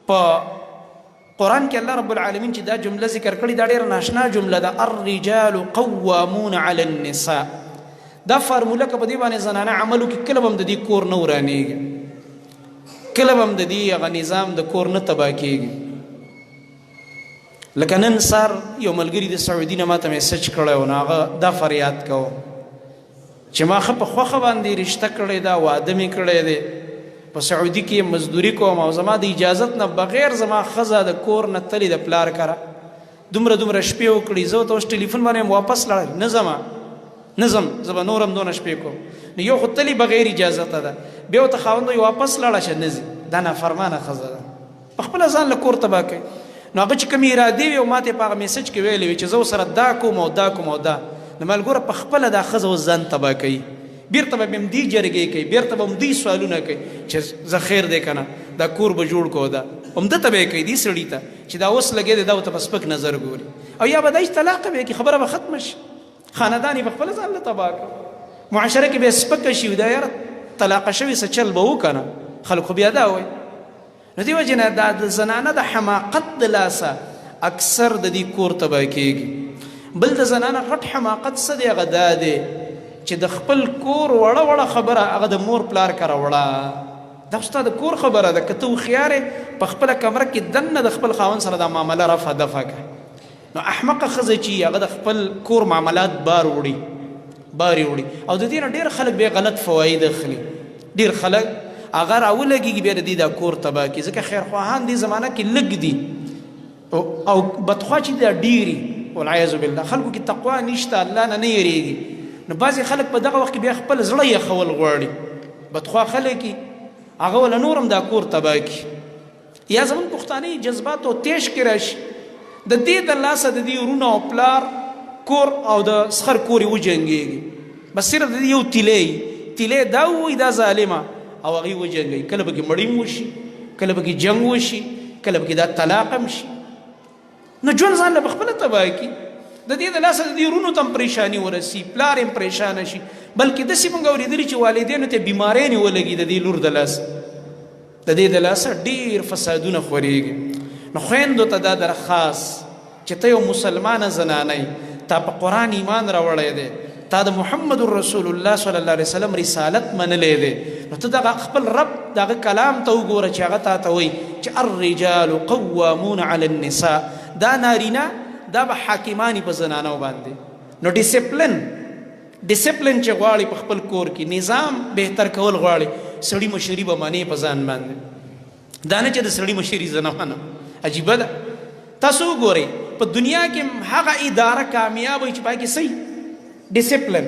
په قرآن کې الله رب العالمین چې دا جمله ذکر کړې دا ډېره ناشنا جمله ده. الرجال قوامون علی النساء. دا فارموله که په دې باندې زنانه عمل وکړي کله به هم د دې کور نه ورانېږي، کله به هم د دې هغه نظام د کور نه تباه کېږي. لکه نن سهار یو ملګري د سعودي نه ما ته میسج کړی و، نو هغه دا فریاد کوو چې ما ښه په خوښه باندې رشته کړې ده، واده مې کړی دی، په سعودي کې مزدوري کوم او زما د اجازت نه بغیر زما ښځه د کور نه تلې د پلار کره دومره شپې وکړي، زه ورته اوس ټلیفون باندې واپس لاړم نه ځمه نه ځم، زه به نور هم دونه شپې کوم. نو یو خو تلې بغیر اجازته ده، بیا ورته خاوند وایي واپس لاړه شه نه ځي، دا نافرمانه ښځه ده، په خپله ځان له کور تباه کوي. نو هغه چې کومې ارادې وي او ما ته یې په هغه میسج کې ویلې وي چې زه ورسره دا کوم او دا کوم او دا، نو ملګوره په خپله دا ښځه اوس ځان تباه کوي، بیرته به همدې جرګې کوي، بیرته به همدې سوالونه کوي چې زه خیر دی که نه دا کور به جوړ کړو، دا همده ته به یې کوي دې سړي ته چې دا اوس لګې دی دا ورته په سپک نظر ګوري، او یا به داسې طلاق به یې کړي، خبره به ختمه شي، خاندان یې په خپله ځان له تباه کړو، معاشره کې به یې سپکه شي، دا یاره طلاقه شوي څه چل به وکړه نه، خلک خو بیا دا وایي. نو دې وجې نه دا د زنانه د حماقت د لاسه اکثر د دې کور تباه کېږي. بل د زنانه غټ حماقت څه دی؟ هغه دا دی چې د خپل کور وړه خبره هغه د مور پلار کره وړه، دا ستا د کور خبره ده، که ته هوښیار یې په خپله کمره کې دننه د خپل خاوند سره دا معامله رفع دفع کړه. نو احمقه ښځه چې هغه د خپل کور معاملات بار وړي او د دې نه ډېر خلک بیا غلط فواید اخلي، ډېر خلک هغه راولګېږي بیا د دې دا کور تباه کړي، ځکه خیرخواهان دې زمانه کې لږ دي او بدخوا چې دا ډېري والعیاذ بالله، خلکو کې تقوا نشته، الله نه نه یېرېږي. نو بعضې خلک په دغه وخت کې بیا خپل زړه یخول غواړي، بدخوا خلک هغه وله نور هم دا کور تباه کړي. یا زموږ پښتانه جذباتو تیش کې راشي، د دې د لاسه د دې ورونه او پلار کور او د سخر کور یې وجنګېږي، بس صرف د دې یو تیلی دا ووایي دا ظالمه او هغې وجنګوي، کله به کې مړیم وشي، کله به کې جنګ وشي، کله به کې دا طلاق هم شي. نو ژوند ځان له پخپله تباه کړي، د دې د لاسه د دې ورونو ته هم پریشاني ورسي، پلار هم پریشانه شي، بلکې داسې موږ اورېدلي چې والدینو ته بیماریانې ولګي د دې لور د لاسه، د دې د لاسه ډېر فسادونه خورېږي. نو خویندو ته دا درخواست چې ته یو مسلمانه زنانه تا په قرآن ایمان راوړی دی، تا د محمد رسول الله صلی الله علیه وسلم رسالت منلی دی، نو ته دغه خپل رب دغه کلام ته وګوره چې هغه تا ته وایي چې الرجال قوامون علی النساء، دا نارینه دا به حاکمانی په زنانو باندې. نو ډیسپلن چې غواړي په خپل کور کې نظام بهتر کول غواړي، سړي مشري به منې په ځان باندې، دا نه چې د سړي مشري زه نه منم، عجیبه ده. تاسو وګورئ په دنیا کې هغه اداره کامیاب وي چې پای کې صحیح ډیسپلن،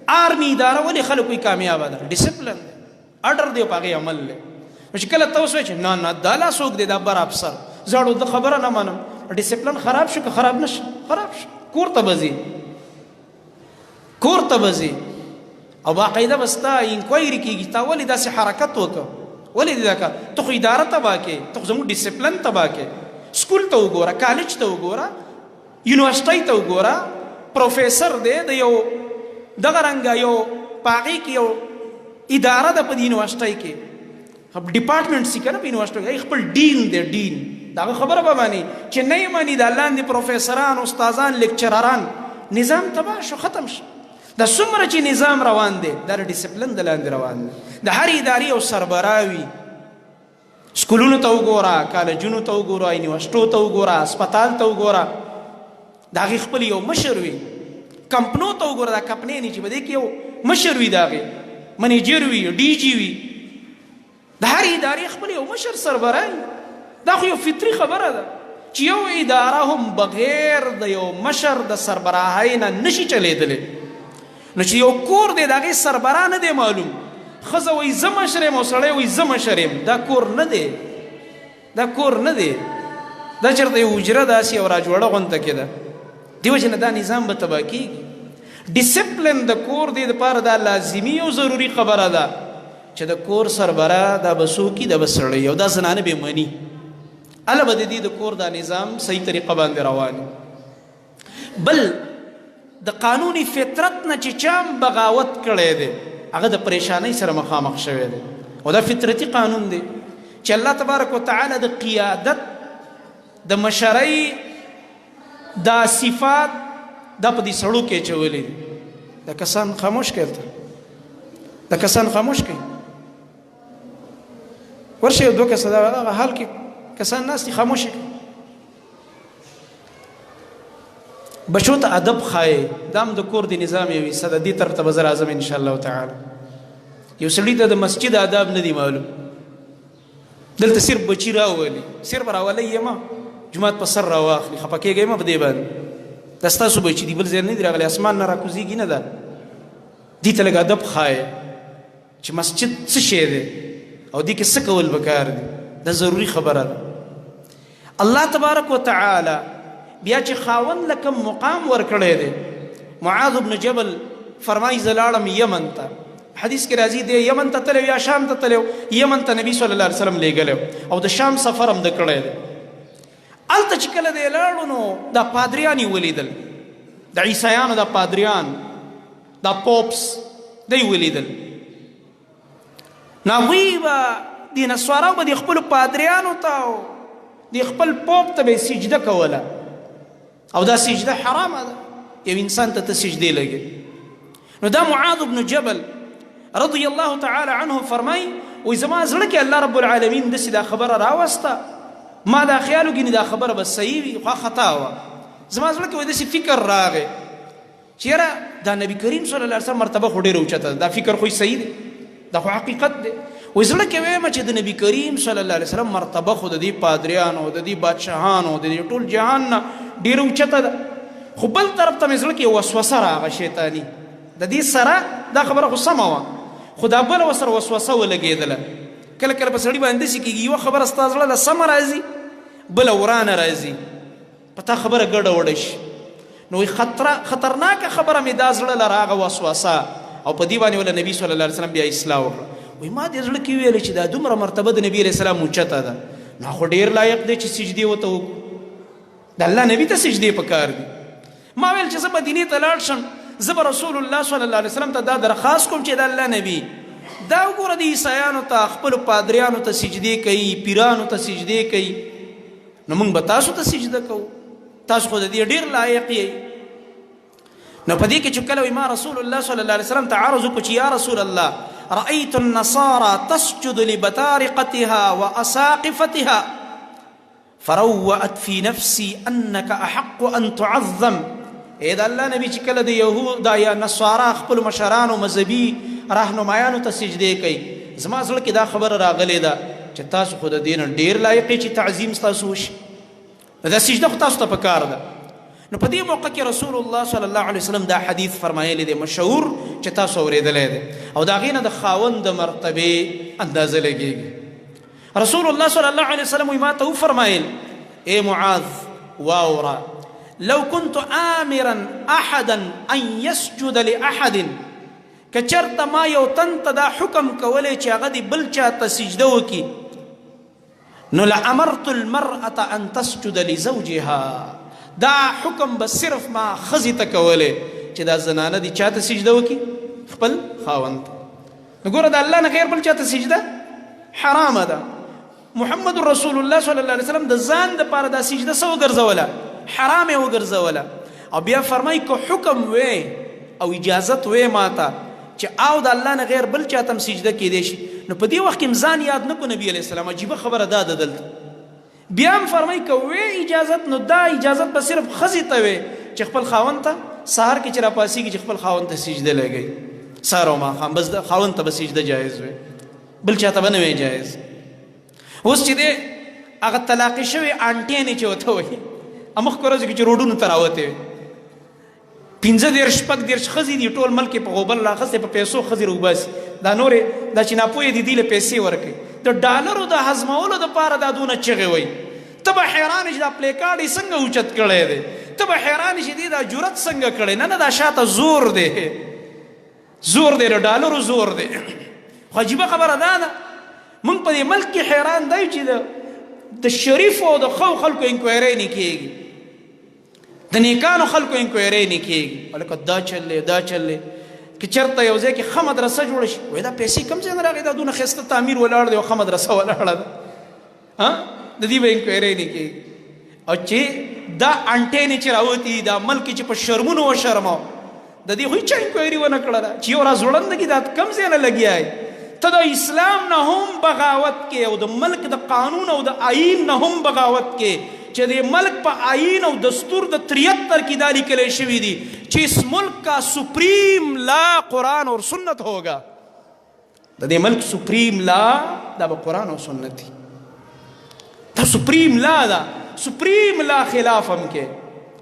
آرمی اداره ولې خلک وایي کامیابه ده؟ ډیسپلن اډر دی او په هغې عمل دی. نو چې کله ته اوس وایې چې نه دا لا څوک دی دا بر افسر، زړو د خبره نه منم، ډیسپلن خراب شو که خراب نه شو؟ خراب شو، کور ته به ځي او باقاعده به ستا انکوایري کېږي تا ولې داسې حرکت وکړه، ولې دې دا کار، ته خو اداره تباه کړې، ته خو زموږ ډیسپلن تباه کړې. سکول ته وګوره، کالج ته وګوره، یونیورسټۍ ته وګوره، پروفیسر دی د یو دغه رنګه یو په هغې کې یو اداره ده په دې یونیورسټۍ کې، ډپارټمنټ سي که نه په یونیورسټۍ کې خپل ډین دی، ډین د هغه خبره به مني چې نه یې مني دا لاندې پروفیسران استادان لیکچرران، نظام تباه شو، ختم شو. دا څومره چې نظام روان دی دا د ډیسپلن د لاندې روان دی. د هر ادارې یو سربراه وي، سکولونو ته وګوره، کالجونو ته وګوره، یونیورسټو ته وګوره، هسپتال ته وګوره، د هغې خپل یو مشر وي. کمپنو ته وګوره، دا کمپنۍ چې په دې کې یو مشر وي، د هغې منیجر وي، ډي جي وي، د هر ادارې خپل یو مشر سربراه وي. دا خو یو فطري خبره ده چې یو اداره هم بغیر د یو مشر د سربراهۍ نه نشي چلیدلی. نو چې یو کور دی د هغې سربراه نه دی معلوم، ښځه وایي زه مشر یم او سړی وایي زه مشر یم، دا کور نه دی، دا کور نه دی، دا چېرته یو حجره داسې یو راجوړه غونته کې ده. دې وجې نه دا نظام به تباه کېږي. ډیسپلن د کور دی دپاره دا لازمي او ضروري خبره ده چې د کور سربراه دا به څوک وي، دا به سړی او دا زنانه به مني، هله به د دې د کور دا نظام صحیح طریقه باندې روان. بل د قانوني فطرت نه چې چا بغاوت کړی دی هغه د پریشانۍ سره مخامخ شوی دی، او دا فطرتي قانون دی چې الله تبارک وتعالی د قیادت د مشرۍ دا صفات دا په دې سړو کې اچولي دي. دا کسان خاموش کړه، دا کسان خاموش کړه. ورشه یو دوه کسه دا حال کې کسان ناس دي خاموش کړه. بچو ته ادب خای دام د کور دی نظام یوي صد دي تر ته وزر اعظم ان شاء الله تعالی. یو سړی ته د مسجد آداب نه دی معلوم، دلته صرف بچی راولي، صرف راولي یما جمعات په سر راواخلي، خپه کېږي ما په دې باندې دا ستاسو بچی دی، بل ځای نه دی راغلی، اسمان نه راکوزېږي نه ده. دې ته لږ ادب ښایه چې مسجد څه شی دی او دې کې څه کول پکار دي، دا ضروري خبره ده. الله تبارک وتعالی بیا چې خاوند له کوم مقام ورکړی دی، معاذ بن جبل فرمایي زه لاړم یمن ته، حدیث کې راځي دی یمن ته تللی یا شام ته تللی، یمن ته نبي صلی الله علیه وسلم لیږلی او د شام سفر هم د کړی دی. هلته چې کله دی لاړو نو دا پادریان یې ولیدل، د عیسایانو دا پادریان دا پوپس دی ولیدل. نو هغوی به د نسواراو به د خپلو پادریانو ته او د خپل پوپ ته به یې سجده کوله او دا سجده حرامه ده، یو انسان ته سجدې لګي. نو دا معاذ بن جبل رضی الله تعالی عنه فرمای وای زما زړه کې الله رب العالمین داسې دا خبره راوسته، ما دا خیال وکړي دا خبره به صحیح وي خو خطا وه. زما زړه کې وای داسې فکر راغی چې یاره دا نبی کریم صلی الله علیه وسلم مرتبه خو ډېره اوچته ده، دا فکر خو صحیح دی، دا خو حقیقت دی. وای زړه کې وایم چې د نبی کریم صلی الله علیه وسلم مرتبه خو د دې پادریانو د دې بادشاهانو د دې ټول جهان نه ډېره اوچته ده، خو بل طرف ته مې زړه کې وسوسه راغله شیطاني، د دې سره دا خبره خو سمه وه خو دا بله ورسره وسوسه ولګېدله. کله کله په سړي باندې داسې کېږي یوه خبره ستا زړه له سمه راځي بله ورانه راځي، په تا خبره ګډه وډه شي. نو خطرناکه خبره مې دا زړه له راغه وسوسه او په دې باندې وله نبي صلی الله علیه وسلم بیا اصلاح وکړه. وایي ما دې زړه کې ویلې چې دا دومره مرتبه د نبي علیه السلام اوچته ده، نو خو ډېر لایق دی چې سجدې ورته وکړو، د الله نبي ته سجدې پکار دي. ما ویل چې زه مدینې ته لاړ شم، زه به رسول الله صلی الله علیه وسلم ته دا درخواست کوم چې د الله نبي دا وګوره د عیسایانو ته خپلو پادریانو ته سجدې کوي، پیرانو ته سجدې کوي، نو موږ به تاسو ته سجده کوو، تاسو خو د دې ډېر لایق یې. نو په دې کې چې کله ما رسول الله صلی الله علیه وسلم ته عرض وکړو چې یا رسول الله رأيت النصارى تسجد لبطارقتها وأساقفتها فروأت في نفسي أنك أحق أن تعظم. اے دا الله نبی چې کله د یهود دا یا نصارا خپل مشرانو مذهبي راهنمایانو ته سجدې کوي، زما زړه کې دا خبره راغلې ده چې تاسو خو د دې نه ډېر لایق چې تعظیم ستاسو وشي، دا سجده خو تاسو ته پکار ده. نو په دې موقع کې رسول الله صلی الله علیه وسلم دا حدیث فرمایلی دی مشهور چې تاسو اورېدلی دی او د هغې نه د خاوند د مرتبې اندازه لګېږي. رسول الله صلی الله علیه وسلم ما ته وفرمایل اے معاذ واوره لو كنت آمرا احدا ان يسجد لاحد، کچرته ما یو تن ته دا حکم کولی چې هغه د بل چا ته سجده وکړي نو لامرت المرأة ان تسجد لزوجها، دا حکم به صرف ما ښځې ته کولی چې دا زنانه دي چا ته سجده وکړي خپل خاوند ته. نو ګوره د الله نه غیر بل چا ته سجده حرامه ده. محمد رسول الله صلی الله علیه وسلم د ځان دپاره دا سجده څه وګرځوله حرام یې وګرځوله او بیا فرمایي که حکم وی او اجازت وی ماته چې او د الله نه غیر بل چا ته هم سجده کیدی شي، نو په دې وخت کې ځان یاد نه کړو نبي علیه السلام. عجیبه خبره دا ده دلته بیا هم فرمایي که وی اجازت نو دا اجازت به صرف ښځې ته وی چې خپل خاوند ته سهار کې چې راپاسېږي چې خپل خاوند ته سجده لګوي سهار او ماښام، بس د خاوند ته به سجده جایز وي، بل چا ته به نه وی جایز. اوس چې دی هغه طلاقې شوې آنټیانې چې ورته وایي مخکې ورځو کې چې روډونو ته راوتې وي 15 شپږ دېرش ښځې دي ټول ملک په غوبل راخستې په پیسو ښځې راوباسي، دا نورې دا چې ناپوهې دي دې له پیسې ورکوي د ډالرو د هضمولو دپاره دا دونه چغې وایي. ته به حیران شي دا پلیکارډ یې څنګه اوچت کړی دی، ته به حیران شي دې دا جرت څنګه کړی. نه نه دا شاته زور دی، زور دی د ډالرو زور دی. خو عجیبه خبره دا ده موږ په دې ملک کې حیران دی چې د شریفو او د ښو خلکو انکوایري نه کېږي، د نیکانو خلکو انکوایري نه کېږي. هلکه دا چل دی دا چل دی که چېرته یو ځای کې ښه مدرسه جوړه شي وایي دا پیسې کوم ځای نه راغلې، دا دونه ښایسته تعمیر ولاړ دی او ښه مدرسه ولاړه ده، د دې به انکوایري نه کېږي. او چې دا انټینې چې راوتي دا ملک چې په شرمونو وشرمو د دې خو هیچا انکوایري ونه کړله چې یو راز وړاندګي دا کم ځای نه لګیا یې. ته د اسلام نه هم بغاوت کې او د ملک د قانون او د آئین نه هم بغاوت کې چې د ملک په آئین او دستور د 73 کې دا لیکلی شوي دي چې اس ملک کا سپریم لا قرآن اور سنت ہوگا. د دې ملک سپریم لا دا به قرآن او سنت دي. دا سپریم لا دا سپریم لا خلاف هم کې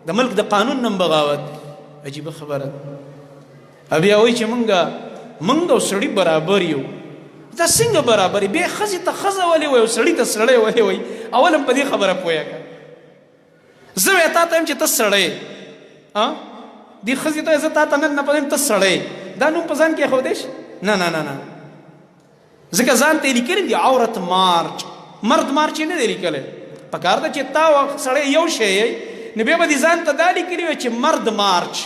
د ملک د قانون نم بغاوت. عجیبه خبره بیا وایي چې مونږ او سړي برابر یو. دا څنګه برابر یې؟ بیا ښځې ته ښځه ولې وایي او سړي ته سړی ولې وایي؟ اول هم په دې خبره پوهه کړه. زه وایه تا ته یم چې ته سړی دې ښځې ته زه تا ته نن نه پوهېږم ته سړی دا نوم په ځان کې ایښودی شي؟ نه نه نه نه ځکه ځان ته یې لیکلی دي عورت مارچ مرد مارچ یې نه دی لیکلی. پکار ده چې تا سړی یو شی یې نو بیا به دې ځان ته دا لیکلي وی چې مرد مارچ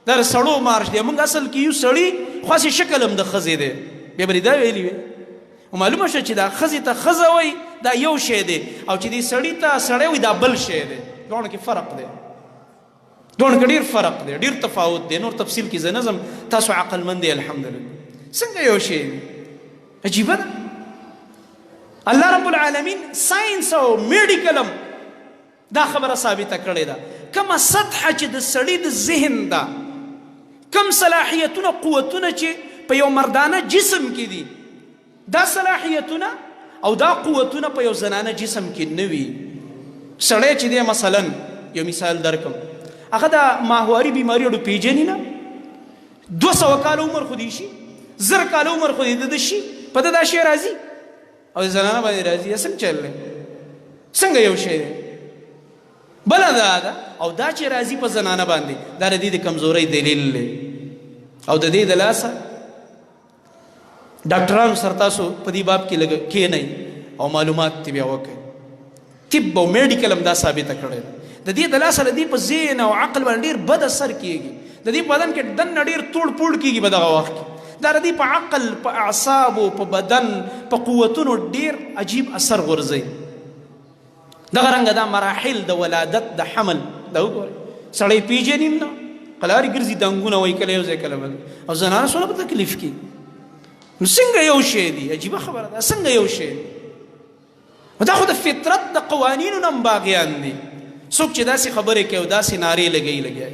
دا سړو مارچ دی. موږ اصل کې یو سړي خاصې شکل هم د ښځې دی بیا به دې دا ویلي وي. معلومه شوه چې دا ښځې ته ښځه وایي دا یو شی دی او چې دې سړي ته سړی وایي دا بل شی دی. دواړو کې فرق دی دواړو کې ډېر فرق دی ډېر تفاوت دی. نور تفصیل کې زه نه ځم تاسو عقلمند دی الحمدلله. څنګه یو شی دی؟ عجیبه ده. الله رب العالمین ساینس او میډیکل هم دا خبره ثابته کړې ده. کومه سطحه چې د سړي د ذهن ده کم صلاحیتونه قوتونه چې په یو مردانه جسم کې دي دا صلاحیتونه او دا قوتونه په یو زنانه جسم کې نه وي. سړی چې دی مثلا یو مثال درکم هغه د ماهواري بیماریو پیژني نه 200 کاله عمر خو دی شي 1000 کاله عمر خو دی د شي په دا شی راځي او زنانه باندې راځي. څنګه چل څنګه یو شی دی؟ بله دا ده او دا چې راځي په زنانه باندې دا د دې د کمزورۍ دلیل دی. او د دې د لاسه ډاکټرانو سره تاسو په دې باب کې لږ کښېنئ او معلومات ته بیا وکړئ. طب او میډیکل هم دا ثابته کړې ده. د دې د لاسه د دې په ذهن او عقل باندې ډېر بد اثر کېږي. د دې بدن کې دننه ډېر توړ پوړ کېږي په دغه وخت کې. دا د دې په عقل په اعصابو په بدن په قوتونو ډېر عجیب اثر غورځوي. دغه رنګه دا مراحل د ولادت د حمل دا وګورئ سړی پیژني نه قلارې ګرځي دنګونه وایي کله یو ځای کله بل او زنانه څومره په تکلیف کې. نو څنګه یو شی دی؟ عجیبه خبره ده. څنګه یو شی دی؟ دا خو د فطرت د قوانینو نه هم باغیان دي. څوک چې داسې خبرې کوي او داسې نارې لګوي.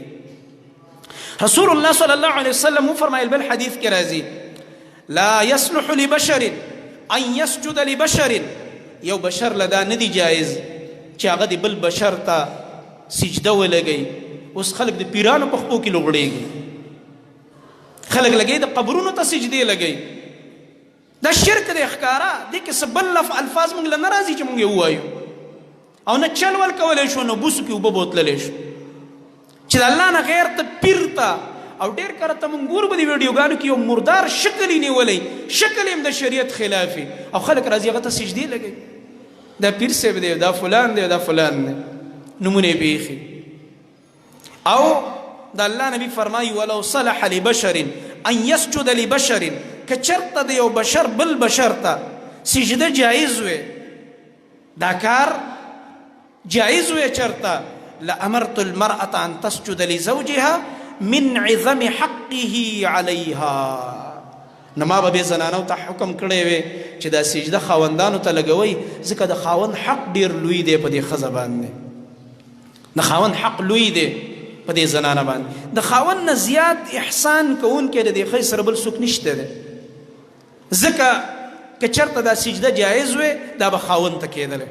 رسول الله صلی الله علیه وسلم وفرمایل بل حدیث کې راځي لا يصلح لبشر ان يسجد لبشر. یو بشر لدا نه دی جایز چې هغه د بل بشر ته سجده ولګوي. اوس خلک د پیرانو په خپو کې لوغړېږي خلک لګوي د قبرونو ته سجدې لګوي. دا شرک دی ښکاره دې کې څه بل الفاظ موږ له نه راځي چې موږ یې ووایو او نه چل ول کولی شو نه بوسو کې اوبه بوتللی شو چې د الله نه غیر ته پیر ته او ډېر کله ته موږ ګورو په دې ویډیوګانو کې یو مردار شکل یې نیولی شکل یې هم د شریعت خلافي او خلک راځي هغه ته سجدې لګوي. دا پیر صاحب دی دا فلان دی دا فلان دی نمونه یې بیخي. او د الله نبی فرمایي ولو صلح لبشر ان يسجد لبشر که چرته د یو بشر بل بشر ته سجده جایز وي دا کار جایز وي چرته لامرت المرأة ان تسجد لزوجها من عظم حقه عليها. نما به زنانو ته حکم کړی وي چې دا سجده خاوندانو ته لګوي ځکه د خاوند حق ډیر لوی دی په دې ښځه باندې. د خاوند حق لوی دی په دې زنانه باندې. د خاوند نه زیات احسان کوونکی د دې ښځې سره بل څوک نشته دی. ځکه که چېرته دا سجده جایز وي دا به خاوند ته کېدلی